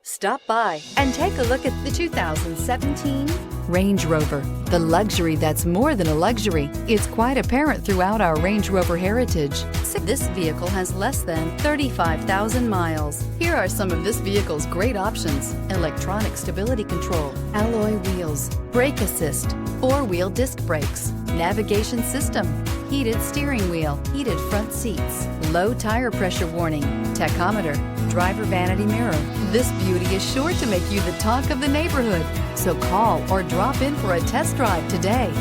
Stop by and take a look at the 2017 Range Rover. The luxury that's more than a luxury. It's quite apparent throughout our Range Rover heritage. This vehicle has less than 35,000 miles. Here are some of this vehicle's great options: electronic stability control, alloy wheels, brake assist, four-wheel disc brakes, navigation system, heated steering wheel, heated front seats, low tire pressure warning, tachometer, driver vanity mirror. This beauty is sure to make you the talk of the neighborhood. So call or drop in for a test drive today.